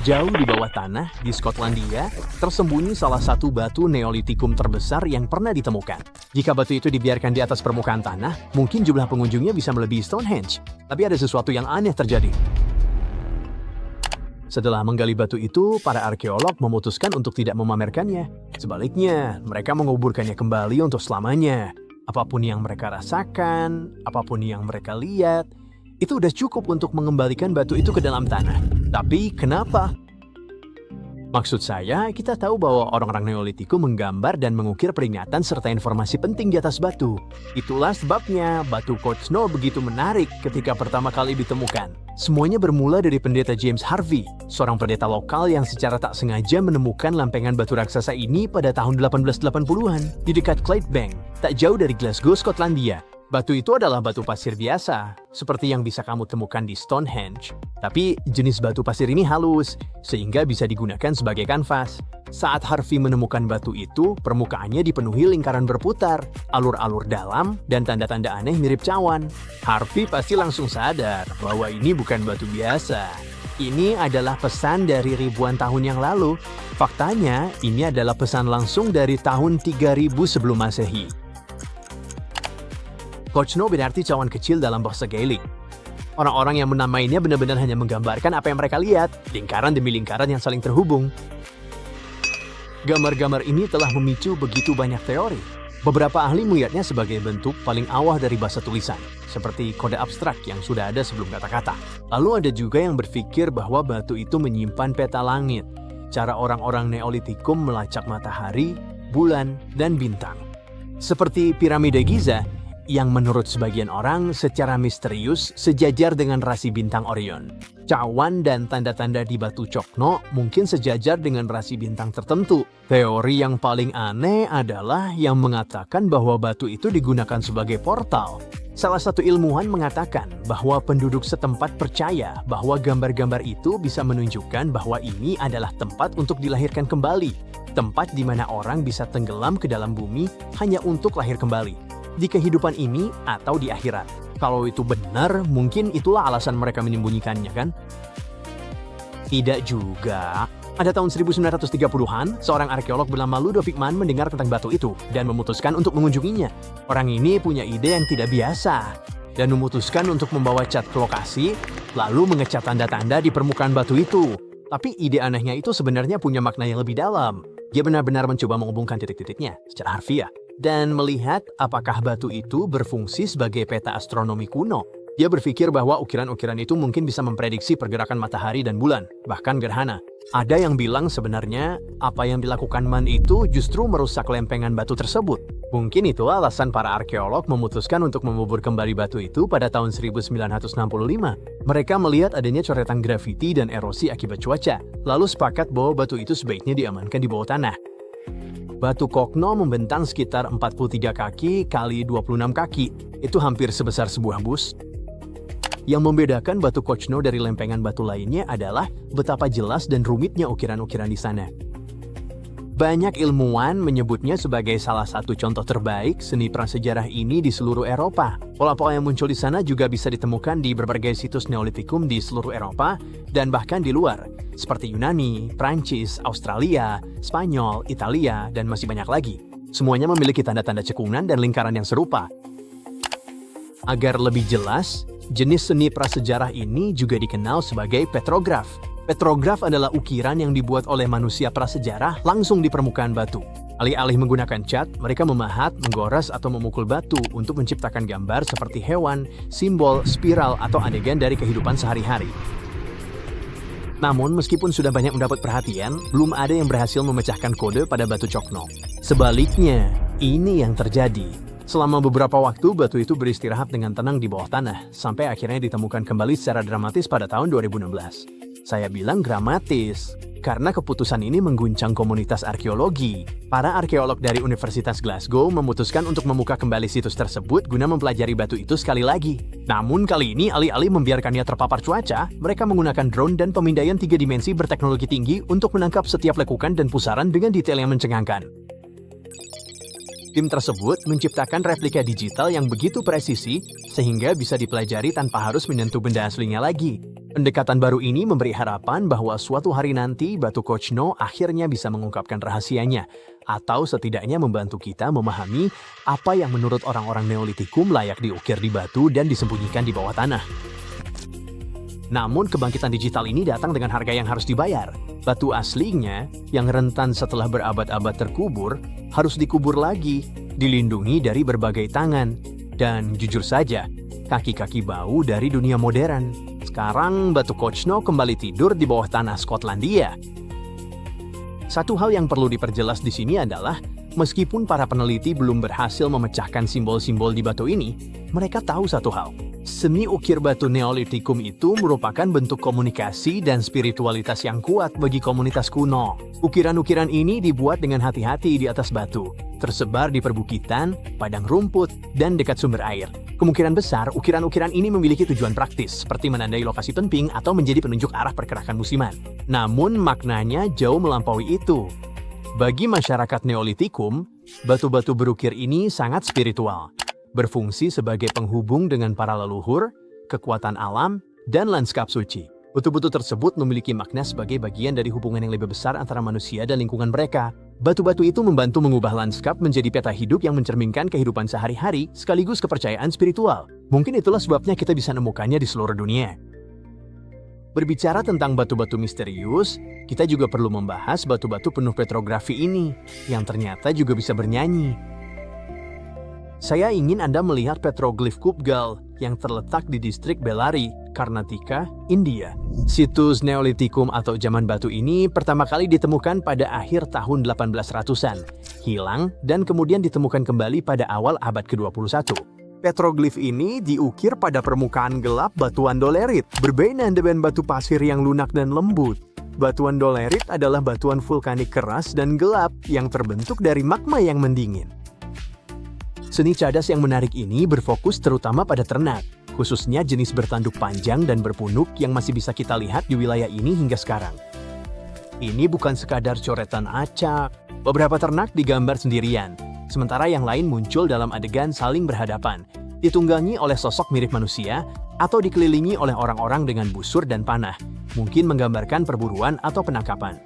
Jauh di bawah tanah, di Skotlandia, tersembunyi salah satu batu Neolitikum terbesar yang pernah ditemukan. Jika batu itu dibiarkan di atas permukaan tanah, mungkin jumlah pengunjungnya bisa melebihi Stonehenge. Tapi ada sesuatu yang aneh terjadi. Setelah menggali batu itu, para arkeolog memutuskan untuk tidak memamerkannya. Sebaliknya, mereka menguburkannya kembali untuk selamanya. Apapun yang mereka rasakan, apapun yang mereka lihat, itu udah cukup untuk mengembalikan batu itu ke dalam tanah. Tapi kenapa? Maksud saya, kita tahu bahwa orang-orang Neolitikum menggambar dan mengukir peringatan serta informasi penting di atas batu. Itulah sebabnya batu Kochno begitu menarik ketika pertama kali ditemukan. Semuanya bermula dari pendeta James Harvey, seorang pendeta lokal yang secara tak sengaja menemukan lempengan batu raksasa ini pada tahun 1880-an di dekat Clydebank, tak jauh dari Glasgow, Skotlandia. Batu itu adalah batu pasir biasa, seperti yang bisa kamu temukan di Stonehenge. Tapi jenis batu pasir ini halus, sehingga bisa digunakan sebagai kanvas. Saat Harvey menemukan batu itu, permukaannya dipenuhi lingkaran berputar, alur-alur dalam, dan tanda-tanda aneh mirip cawan. Harvey pasti langsung sadar bahwa ini bukan batu biasa. Ini adalah pesan dari ribuan tahun yang lalu. Faktanya, ini adalah pesan langsung dari tahun 3000 sebelum Masehi. Kochno berarti cawan kecil dalam bahasa Gaelic. Orang-orang yang menamainya benar-benar hanya menggambarkan apa yang mereka lihat, lingkaran demi lingkaran yang saling terhubung. Gambar-gambar ini telah memicu begitu banyak teori. Beberapa ahli melihatnya sebagai bentuk paling awal dari bahasa tulisan, seperti kode abstrak yang sudah ada sebelum kata-kata. Lalu ada juga yang berpikir bahwa batu itu menyimpan peta langit, cara orang-orang Neolitikum melacak matahari, bulan, dan bintang. Seperti piramida Giza, yang menurut sebagian orang secara misterius sejajar dengan rasi bintang Orion. Cawan dan tanda-tanda di batu Kochno mungkin sejajar dengan rasi bintang tertentu. Teori yang paling aneh adalah yang mengatakan bahwa batu itu digunakan sebagai portal. Salah satu ilmuwan mengatakan bahwa penduduk setempat percaya bahwa gambar-gambar itu bisa menunjukkan bahwa ini adalah tempat untuk dilahirkan kembali. Tempat di mana orang bisa tenggelam ke dalam bumi hanya untuk lahir kembali. Di kehidupan ini atau di akhirat. Kalau itu benar, mungkin itulah alasan mereka menyembunyikannya, kan? Tidak juga. Pada tahun 1930-an, seorang arkeolog bernama Ludovic Mann mendengar tentang batu itu dan memutuskan untuk mengunjunginya. Orang ini punya ide yang tidak biasa dan memutuskan untuk membawa cat ke lokasi, lalu mengecat tanda-tanda di permukaan batu itu. Tapi ide anehnya itu sebenarnya punya makna yang lebih dalam. Dia benar-benar mencoba menghubungkan titik-titiknya secara harfiah dan melihat apakah batu itu berfungsi sebagai peta astronomi kuno. Dia berpikir bahwa ukiran-ukiran itu mungkin bisa memprediksi pergerakan matahari dan bulan, bahkan gerhana. Ada yang bilang sebenarnya apa yang dilakukan Mann itu justru merusak lempengan batu tersebut. Mungkin itu alasan para arkeolog memutuskan untuk mengubur kembali batu itu pada tahun 1965. Mereka melihat adanya coretan grafiti dan erosi akibat cuaca, lalu sepakat bahwa batu itu sebaiknya diamankan di bawah tanah. Batu Kochno membentang sekitar 43 kaki kali 26 kaki. Itu hampir sebesar sebuah bus. Yang membedakan batu Kochno dari lempengan batu lainnya adalah betapa jelas dan rumitnya ukiran-ukiran di sana. Banyak ilmuwan menyebutnya sebagai salah satu contoh terbaik seni prasejarah ini di seluruh Eropa. Pola-pola yang muncul di sana juga bisa ditemukan di berbagai situs Neolitikum di seluruh Eropa dan bahkan di luar, seperti Yunani, Prancis, Australia, Spanyol, Italia, dan masih banyak lagi. Semuanya memiliki tanda-tanda cekungan dan lingkaran yang serupa. Agar lebih jelas, jenis seni prasejarah ini juga dikenal sebagai petrograf. Petrograf adalah ukiran yang dibuat oleh manusia prasejarah langsung di permukaan batu. Alih-alih menggunakan cat, mereka memahat, menggores, atau memukul batu untuk menciptakan gambar seperti hewan, simbol, spiral, atau adegan dari kehidupan sehari-hari. Namun, meskipun sudah banyak mendapat perhatian, belum ada yang berhasil memecahkan kode pada batu Kochno. Sebaliknya, ini yang terjadi. Selama beberapa waktu, batu itu beristirahat dengan tenang di bawah tanah, sampai akhirnya ditemukan kembali secara dramatis pada tahun 2016. Saya bilang dramatis, karena keputusan ini mengguncang komunitas arkeologi. Para arkeolog dari Universitas Glasgow memutuskan untuk membuka kembali situs tersebut guna mempelajari batu itu sekali lagi. Namun kali ini, alih-alih membiarkannya terpapar cuaca, mereka menggunakan drone dan pemindaian 3 dimensi berteknologi tinggi untuk menangkap setiap lekukan dan pusaran dengan detail yang mencengangkan. Tim tersebut menciptakan replika digital yang begitu presisi sehingga bisa dipelajari tanpa harus menyentuh benda aslinya lagi. Pendekatan baru ini memberi harapan bahwa suatu hari nanti batu Kochno akhirnya bisa mengungkapkan rahasianya, atau setidaknya membantu kita memahami apa yang menurut orang-orang Neolitikum layak diukir di batu dan disembunyikan di bawah tanah. Namun kebangkitan digital ini datang dengan harga yang harus dibayar. Batu aslinya yang rentan setelah berabad-abad terkubur harus dikubur lagi, dilindungi dari berbagai tangan. Dan jujur saja, kaki-kaki bau dari dunia modern. Sekarang batu Kochno kembali tidur di bawah tanah Skotlandia. Satu hal yang perlu diperjelas di sini adalah, meskipun para peneliti belum berhasil memecahkan simbol-simbol di batu ini, mereka tahu satu hal. Seni ukir batu Neolitikum itu merupakan bentuk komunikasi dan spiritualitas yang kuat bagi komunitas kuno. Ukiran-ukiran ini dibuat dengan hati-hati di atas batu, tersebar di perbukitan, padang rumput, dan dekat sumber air. Kemungkinan besar, ukiran-ukiran ini memiliki tujuan praktis, seperti menandai lokasi penting atau menjadi penunjuk arah pergerakan musiman. Namun maknanya jauh melampaui itu. Bagi masyarakat Neolitikum, batu-batu berukir ini sangat spiritual. Berfungsi sebagai penghubung dengan para leluhur, kekuatan alam, dan lanskap suci. Batu-batu tersebut memiliki makna sebagai bagian dari hubungan yang lebih besar antara manusia dan lingkungan mereka. Batu-batu itu membantu mengubah lanskap menjadi peta hidup yang mencerminkan kehidupan sehari-hari sekaligus kepercayaan spiritual. Mungkin itulah sebabnya kita bisa menemukannya di seluruh dunia. Berbicara tentang batu-batu misterius, kita juga perlu membahas batu-batu penuh petrografi ini, yang ternyata juga bisa bernyanyi. Saya ingin Anda melihat petroglif Kupgal yang terletak di distrik Bellary, Karnataka, India. Situs Neolitikum atau zaman batu ini pertama kali ditemukan pada akhir tahun 1800-an, hilang dan kemudian ditemukan kembali pada awal abad ke-21. Petroglif ini diukir pada permukaan gelap batuan dolerit, berbeda dengan batu pasir yang lunak dan lembut. Batuan dolerit adalah batuan vulkanik keras dan gelap yang terbentuk dari magma yang mendingin. Seni cadas yang menarik ini berfokus terutama pada ternak, khususnya jenis bertanduk panjang dan berpunuk yang masih bisa kita lihat di wilayah ini hingga sekarang. Ini bukan sekadar coretan acak, beberapa ternak digambar sendirian, sementara yang lain muncul dalam adegan saling berhadapan, ditunggangi oleh sosok mirip manusia atau dikelilingi oleh orang-orang dengan busur dan panah, mungkin menggambarkan perburuan atau penangkapan.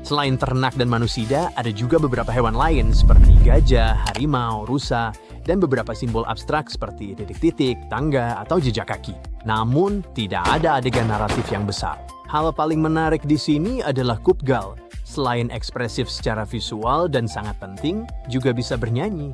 Selain ternak dan manusia, ada juga beberapa hewan lain seperti gajah, harimau, rusa, dan beberapa simbol abstrak seperti titik-titik, tangga, atau jejak kaki. Namun, tidak ada adegan naratif yang besar. Hal paling menarik di sini adalah Kupgal. Selain ekspresif secara visual dan sangat penting, juga bisa bernyanyi.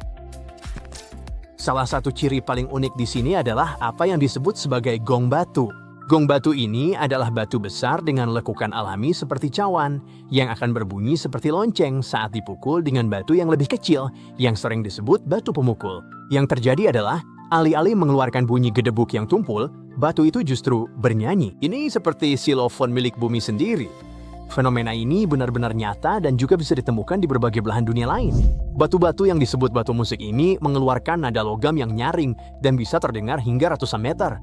Salah satu ciri paling unik di sini adalah apa yang disebut sebagai gong batu. Gong batu ini adalah batu besar dengan lekukan alami seperti cawan, yang akan berbunyi seperti lonceng saat dipukul dengan batu yang lebih kecil, yang sering disebut batu pemukul. Yang terjadi adalah, alih-alih mengeluarkan bunyi gedebuk yang tumpul, batu itu justru bernyanyi. Ini seperti xilofon milik bumi sendiri. Fenomena ini benar-benar nyata dan juga bisa ditemukan di berbagai belahan dunia lain. Batu-batu yang disebut batu musik ini mengeluarkan nada logam yang nyaring dan bisa terdengar hingga ratusan meter.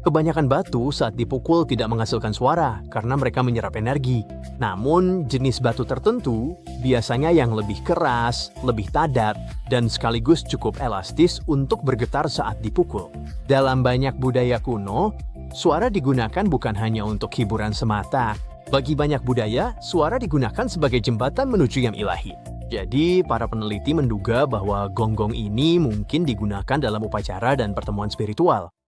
Kebanyakan batu saat dipukul tidak menghasilkan suara karena mereka menyerap energi. Namun, jenis batu tertentu biasanya yang lebih keras, lebih padat, dan sekaligus cukup elastis untuk bergetar saat dipukul. Dalam banyak budaya kuno, suara digunakan bukan hanya untuk hiburan semata. Bagi banyak budaya, suara digunakan sebagai jembatan menuju yang ilahi. Jadi, para peneliti menduga bahwa gonggong ini mungkin digunakan dalam upacara dan pertemuan spiritual.